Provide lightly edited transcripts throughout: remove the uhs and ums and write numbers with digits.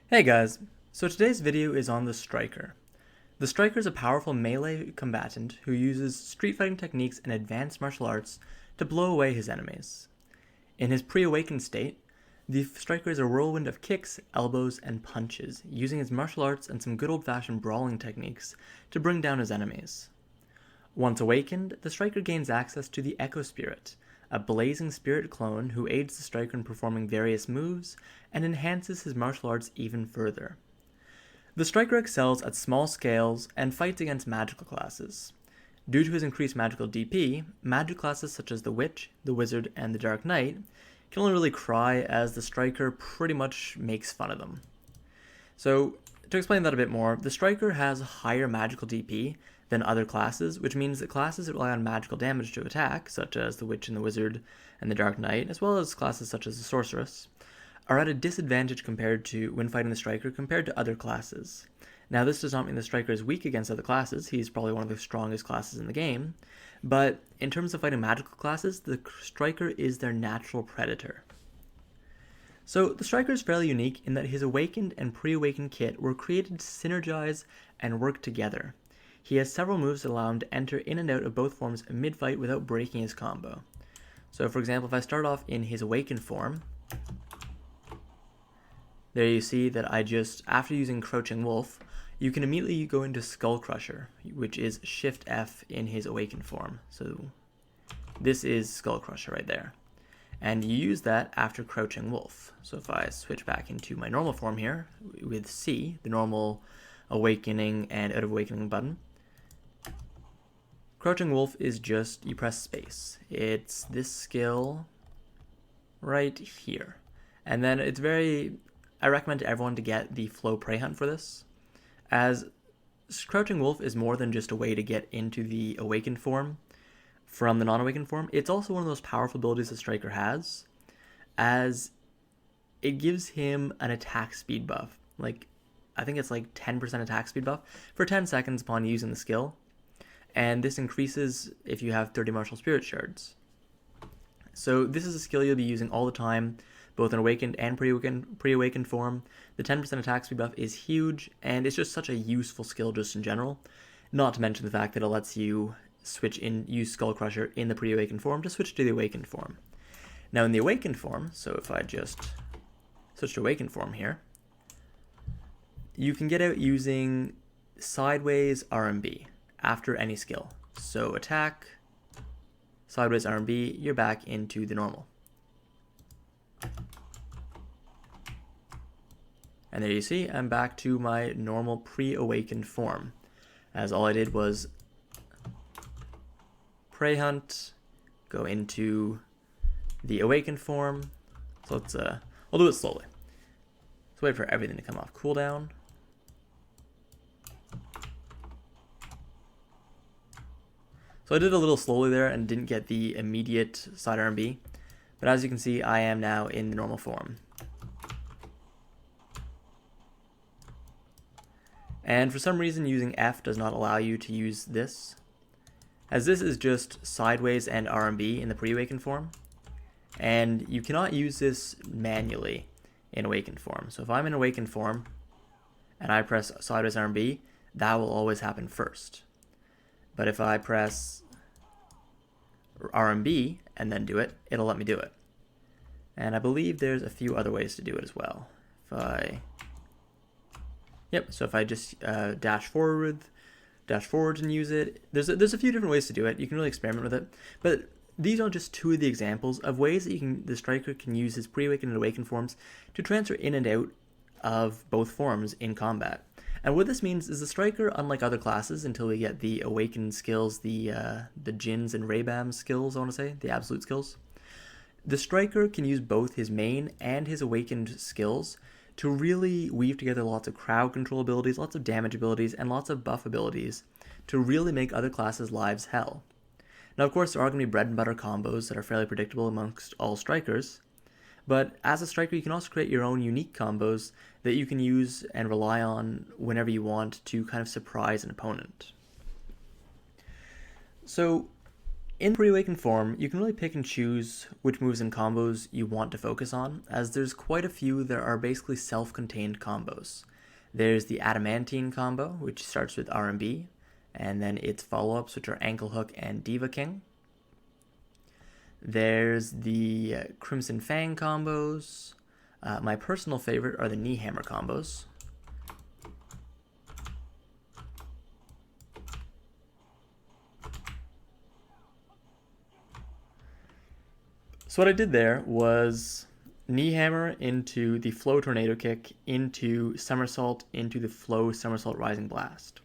Hey guys, so today's video is on the Striker. The Striker is a powerful melee combatant who uses street fighting techniques and advanced martial arts to blow away his enemies. In his pre-awakened state, the Striker is a whirlwind of kicks, elbows, and punches, using his martial arts and some good old-fashioned brawling techniques to bring down his enemies. Once awakened, the Striker gains access to the Echo Spirit, a blazing spirit clone who aids the Striker in performing various moves and enhances his martial arts even further. The Striker excels at small scales and fights against magical classes. Due to his increased magical DP, magic classes such as the Witch, the Wizard, and the Dark Knight can only really cry as the Striker pretty much makes fun of them. So, to explain that a bit more, the Striker has higher magical DP than other classes, which means that classes that rely on magical damage to attack, such as the Witch and the Wizard and the Dark Knight, as well as classes such as the Sorceress, are at a disadvantage compared to when fighting the Striker compared to other classes. Now, this does not mean the Striker is weak against other classes. He's probably one of the strongest classes in the game. But in terms of fighting magical classes, the Striker is their natural predator. So the Striker is fairly unique in that his awakened and pre-awakened kit were created to synergize and work together. He has several moves that allow him to enter in and out of both forms mid-fight without breaking his combo. So for example, if I start off in his awakened form, there you see that after using Crouching Wolf, you can immediately go into Skull Crusher, which is Shift F in his awakened form. So this is Skull Crusher right there. And you use that after Crouching Wolf. So if I switch back into my normal form here with C, the normal awakening and out of awakening button, Crouching Wolf is just, you press space. It's this skill right here. And then I recommend to everyone to get the Flow Prey Hunt for this, as Crouching Wolf is more than just a way to get into the awakened form from the non-awakened form. It's also one of those powerful abilities the Striker has, as it gives him an attack speed buff. I think it's like 10% attack speed buff for 10 seconds upon using the skill, and this increases if you have 30 martial spirit shards. So this is a skill you'll be using all the time, both in awakened and pre-awakened form. The 10% attack speed buff is huge, and it's just such a useful skill just in general, not to mention the fact that it lets you use Skull Crusher in the pre-awakened form to switch to the awakened form. Now in the awakened form, so if I just switch to awakened form here, you can get out using sideways RMB after any skill. So attack, sideways RMB, you're back into the normal. And there you see, I'm back to my normal pre-awakened form, as all I did was Prey Hunt, go into the awakened form. So I'll do it slowly. Let's wait for everything to come off cooldown. So I did a little slowly there and didn't get the immediate side RMB, but as you can see, I am now in the normal form. And for some reason, using F does not allow you to use this, as this is just sideways and RMB in the pre-awakened form, and you cannot use this manually in awakened form. So if I'm in awakened form and I press sideways RMB, that will always happen first. But if I press RMB and then do it, it'll let me do it. And I believe there's a few other ways to do it as well. So if I just dash forwards and use it, there's a few different ways to do it. You can really experiment with it. But these are just two of the examples of ways that the Striker can use his pre-awakened and awakened forms to transfer in and out of both forms in combat. And what this means is the Striker, unlike other classes, until we get the awakened skills, the Jins and Raybam skills, I want to say, the absolute skills, the Striker can use both his main and his awakened skills to really weave together lots of crowd control abilities, lots of damage abilities, and lots of buff abilities to really make other classes' lives hell. Now, of course, there are going to be bread and butter combos that are fairly predictable amongst all Strikers, but as a Striker, you can also create your own unique combos that you can use and rely on whenever you want to kind of surprise an opponent. So In pre-awakened form, you can really pick and choose which moves and combos you want to focus on, as there's quite a few that are basically self-contained combos. There's the Adamantine combo, which starts with R&B, and then its follow-ups, which are Ankle Hook and Diva King. There's the Crimson Fang combos. My personal favorite are the Knee Hammer combos. So what I did there was Knee Hammer into the Flow Tornado Kick, into Somersault, into the Flow Somersault Rising Blast.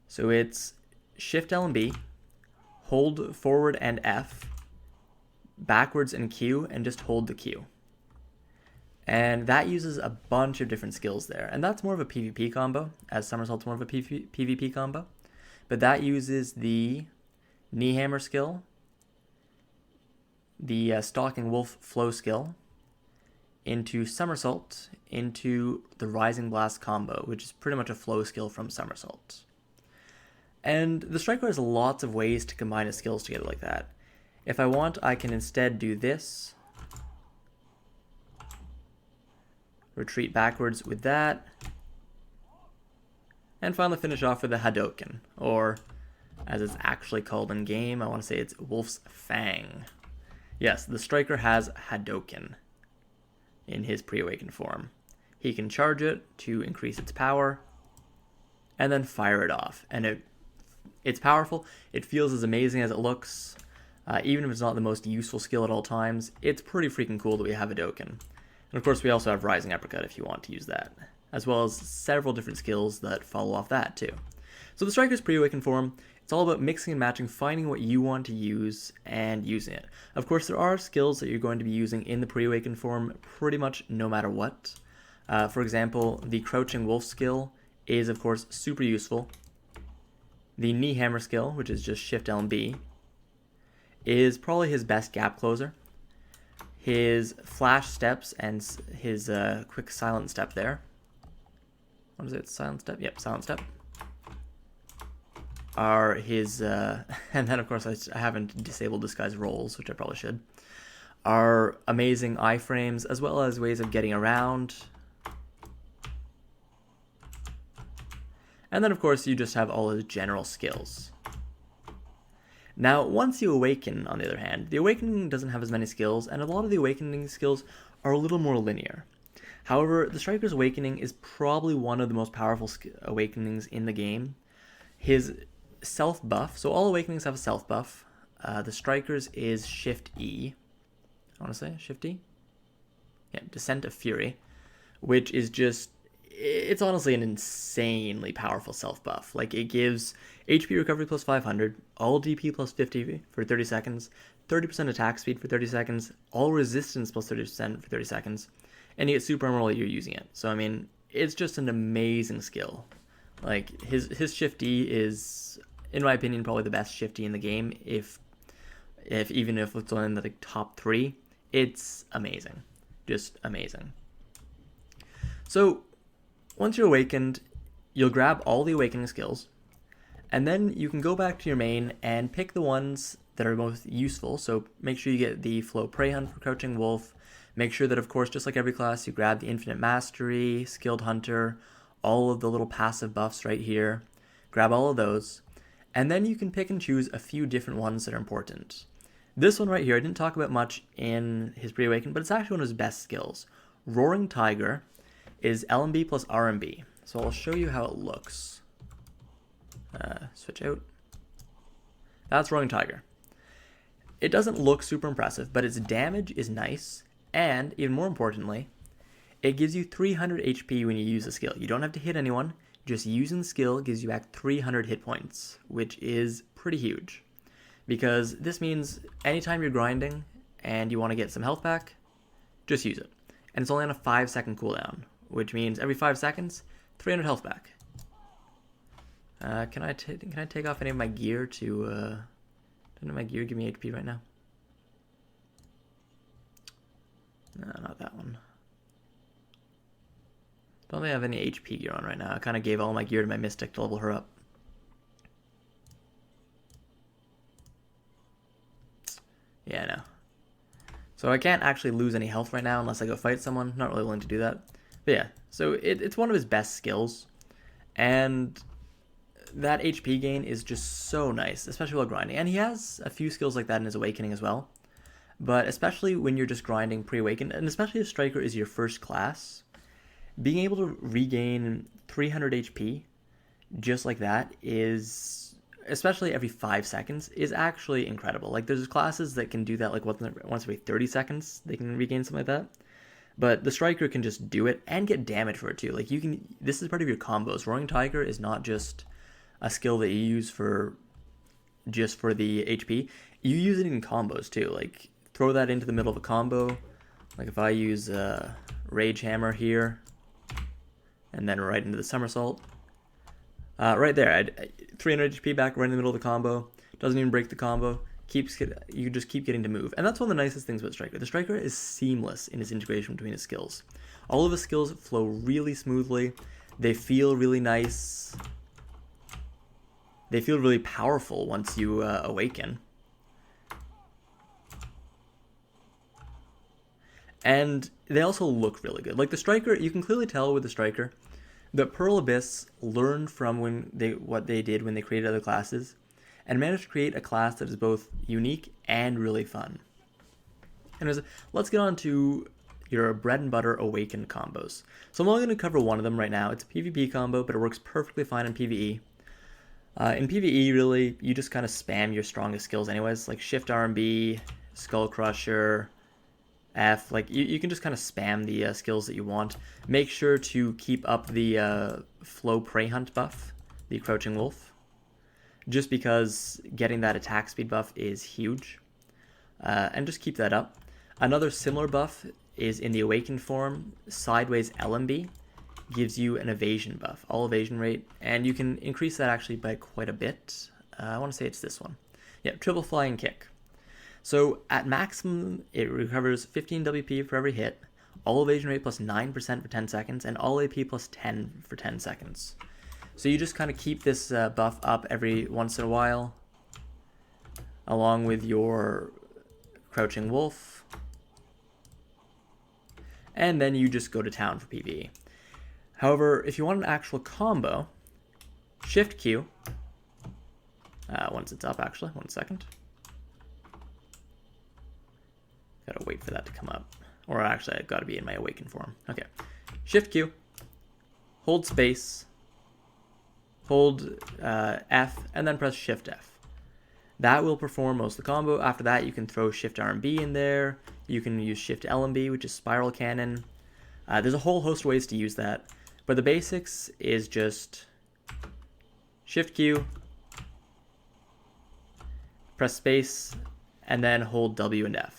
So it's Shift L and B, hold forward and F, backwards and Q, and just hold the Q. And that uses a bunch of different skills there. And that's more of a PvP combo, as Somersault's more of a PvP combo. But that uses the Knee Hammer skill, the Stalking Wolf Flow skill, into Somersault, into the Rising Blast combo, which is pretty much a flow skill from Somersault. And the Striker has lots of ways to combine his skills together like that. If I want, I can instead do this. Retreat backwards with that. And finally finish off with a Hadoken, or as it's actually called in game, I want to say it's Wolf's Fang. Yes, the Striker has Hadoken in his pre-awakened form. He can charge it to increase its power, and then fire it off. And it's powerful. It feels as amazing as it looks. Even if it's not the most useful skill at all times, it's pretty freaking cool that we have Hadoken. And of course, we also have Rising Uppercut if you want to use that, as well as several different skills that follow off that too. So the Striker's pre-awakened form, it's all about mixing and matching, finding what you want to use and using it. Of course, there are skills that you're going to be using in the pre-awakened form pretty much no matter what. For example, the Crouching Wolf skill is, of course, super useful. The Knee Hammer skill, which is just Shift L and B, is probably his best gap closer. His Flash Steps and his Quick Silent Step there. What is it? Silent Step? Yep, Silent Step. Are his, and then of course I haven't disabled Disguise Rolls, which I probably should, are amazing iframes, as well as ways of getting around. And then of course you just have all his general skills. Now once you awaken, on the other hand, the awakening doesn't have as many skills, and a lot of the awakening skills are a little more linear. However, the Striker's awakening is probably one of the most powerful awakenings in the game. His self buff, so all awakenings have a self buff. The Striker's is Shift E. I want to say Shift E? Yeah, Descent of Fury, which is just, it's honestly an insanely powerful self buff. Like, it gives HP recovery plus 500, all DP plus 50 for 30 seconds, 30% attack speed for 30 seconds, all resistance plus 30% for 30 seconds, and you get super armor while you're using it. So, I mean, it's just an amazing skill. Like, his Shift E is, in my opinion, probably the best Shift E in the game. Even if it's in the top 3, it's amazing. Just amazing. So, once you're awakened, you'll grab all the awakening skills, and then you can go back to your main and pick the ones that are most useful. So make sure you get the Flow Prey Hunt for Crouching Wolf. Make sure that, of course, just like every class, you grab the Infinite Mastery, Skilled Hunter, all of the little passive buffs right here. Grab all of those, and then you can pick and choose a few different ones that are important. This one right here, I didn't talk about much in his pre-awaken, but it's actually one of his best skills. Roaring Tiger is LMB plus RMB. So I'll show you how it looks. Switch out. That's Roaring Tiger. It doesn't look super impressive, but its damage is nice, and even more importantly, it gives you 300 HP when you use the skill. You don't have to hit anyone, just using the skill gives you back 300 hit points, which is pretty huge. Because this means anytime you're grinding and you want to get some health back, just use it. And it's only on a 5-second cooldown, which means every 5 seconds, 300 health back. Can I take off any of my gear to, doesn't my gear give me HP right now? No, not that one. Don't think I have any HP gear on right now. I kind of gave all my gear to my Mystic to level her up. So I can't actually lose any health right now unless I go fight someone. Not really willing to do that. But yeah, so it's one of his best skills. And that HP gain is just so nice, especially while grinding. And he has a few skills like that in his Awakening as well. But especially when you're just grinding pre-Awakened, and especially if Striker is your first class, being able to regain 300 HP just like that is, especially every 5 seconds, is actually incredible. Like, there's classes that can do that like once every 30 seconds, they can regain something like that. But the Striker can just do it and get damage for it too. Like, this is part of your combos. Roaring Tiger is not just a skill that you use for the HP. You use it in combos too. Like, throw that into the middle of a combo. Like if I use Rage Hammer here, and then right into the somersault. Right there, I'd 300 HP back right in the middle of the combo. Doesn't even break the combo. You just keep getting to move. And that's one of the nicest things about Striker. The Striker is seamless in its integration between his skills. All of his skills flow really smoothly. They feel really nice. They feel really powerful once you awaken. And they also look really good. Like the Striker, you can clearly tell with the Striker that Pearl Abyss learned from what they did when they created other classes, and managed to create a class that is both unique and really fun. Anyways, let's get on to your bread and butter Awakened combos. So I'm only going to cover one of them right now. It's a PvP combo, but it works perfectly fine in PvE. In PvE, really, you just kind of spam your strongest skills anyways, like Shift RMB, Skull Crusher, F. Like, you can just kind of spam the skills that you want. Make sure to keep up the Flow Prey Hunt buff, the Crouching Wolf, just because getting that attack speed buff is huge. And just keep that up. Another similar buff is in the Awakened form. Sideways LMB gives you an evasion buff, all evasion rate, and you can increase that actually by quite a bit. I want to say it's this one. Yeah, Triple Flying Kick. So at maximum, it recovers 15 WP for every hit, all evasion rate plus 9% for 10 seconds, and all AP plus 10 for 10 seconds. So you just kind of keep this buff up every once in a while, along with your Crouching Wolf, and then you just go to town for PvE. However, if you want an actual combo, Shift Q, once it's up actually, 1 second. Gotta wait for that to come up. Or actually, I've got to be in my Awakened form. Okay. Shift Q, hold space, hold F, and then press Shift F. That will perform most of the combo. After that, you can throw Shift RMB in there. You can use Shift LMB, which is Spiral Cannon. There's a whole host of ways to use that. But the basics is just Shift Q, press space, and then hold W and F.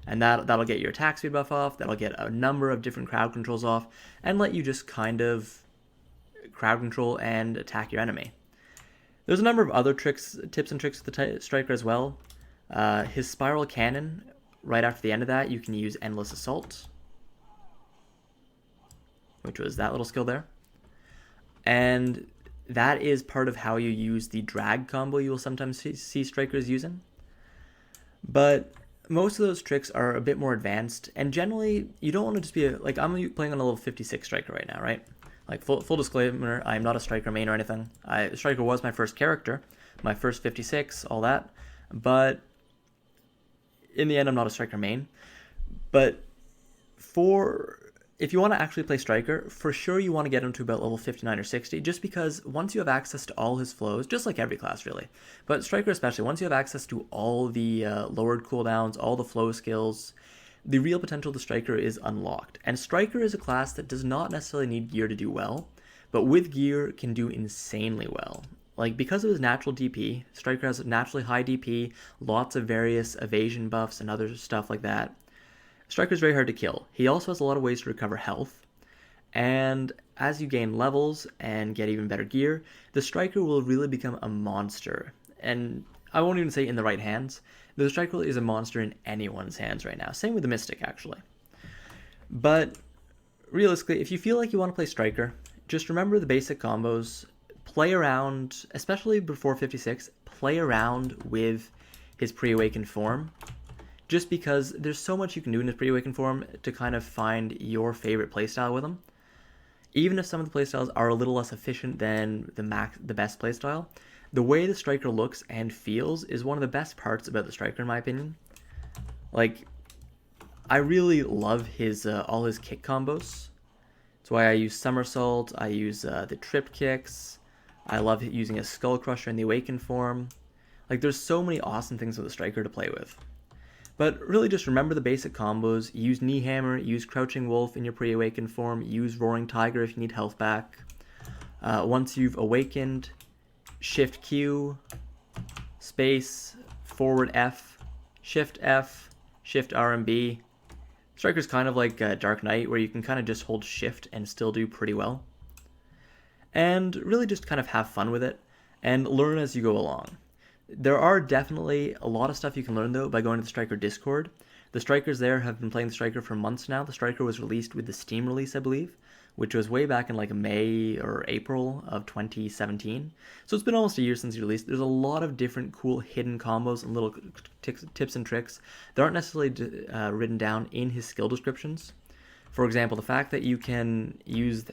And that'll get your attack speed buff off, that'll get a number of different crowd controls off, and let you just kind of crowd control and attack your enemy. There's a number of other tips and tricks with the Striker as well. His Spiral Cannon, right after the end of that, you can use Endless Assault, which was that little skill there. And that is part of how you use the drag combo you will sometimes see Strikers using. But most of those tricks are a bit more advanced, and generally, you don't want to just be like, I'm playing on a level 56 Striker right now, right? Like, full disclaimer, I'm not a Striker main or anything. Striker was my first character, my first 56, all that, but in the end, I'm not a Striker main. But if you want to actually play Striker, for sure you want to get him to about level 59 or 60, just because once you have access to all his flows, just like every class really, but Striker especially, once you have access to all the lowered cooldowns, all the flow skills, the real potential of the Striker is unlocked. And Striker is a class that does not necessarily need gear to do well, but with gear can do insanely well. Like, because of his natural DP, Striker has naturally high DP, lots of various evasion buffs and other stuff like that. Striker is very hard to kill. He also has a lot of ways to recover health, and as you gain levels and get even better gear, the Striker will really become a monster. And I won't even say in the right hands. The Striker is a monster in anyone's hands right now. Same with the Mystic, actually. But realistically, if you feel like you want to play Striker, just remember the basic combos. Play around, especially before 56, play around with his pre-awakened form. just because there's so much you can do in this pre-awakened form to kind of find your favorite playstyle with him. Even if some of the playstyles are a little less efficient than the best playstyle, the way the striker looks and feels is one of the best parts about the striker, in my opinion. Like, I really love his all his kick combos. That's why I use somersault, I use the trip kicks, I love using a skull crusher in the awakened form. Like, there's so many awesome things with the striker to play with. But really just remember the basic combos, use knee hammer, use crouching wolf in your pre-awakened form, use roaring tiger if you need health back. Once you've awakened, shift Q, space, forward F, shift R and B. Striker's kind of like Dark Knight, where you can kind of just hold shift and still do pretty well. And really just kind of have fun with it and learn as you go along. There are definitely a lot of stuff you can learn though by going to the Striker Discord. The Strikers there have been playing the Striker for months now. The Striker was released with the Steam release, I believe, which was way back in like May or April of 2017. So it's been almost a year since he released. There's a lot of different cool hidden combos and little tips and tricks that aren't necessarily written down in his skill descriptions. For example, the fact that you can use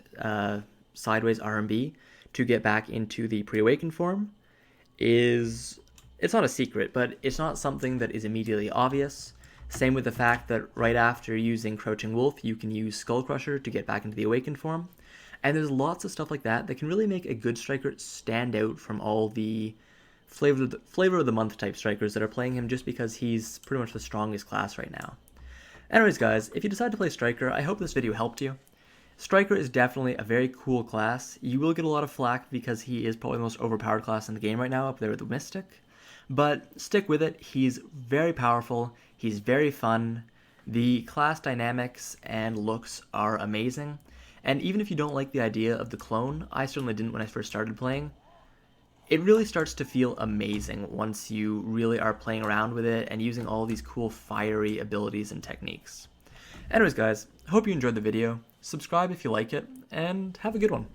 sideways R&B to get back into the pre-awakened form is, it's not a secret, but it's not something that is immediately obvious. Same with the fact that right after using Crouching Wolf, you can use Skull Crusher to get back into the awakened form. And there's lots of stuff like that that can really make a good striker stand out from all the flavor of the month type strikers that are playing him just because he's pretty much the strongest class right now. Anyways guys, if you decide to play Striker, I hope this video helped you. Striker is definitely a very cool class. You will get a lot of flack because he is probably the most overpowered class in the game right now, up there with the Mystic. But stick with it, he's very powerful, he's very fun, the class dynamics and looks are amazing, and even if you don't like the idea of the clone, I certainly didn't when I first started playing, it really starts to feel amazing once you really are playing around with it and using all these cool fiery abilities and techniques. Anyways guys, hope you enjoyed the video, subscribe if you like it, and have a good one.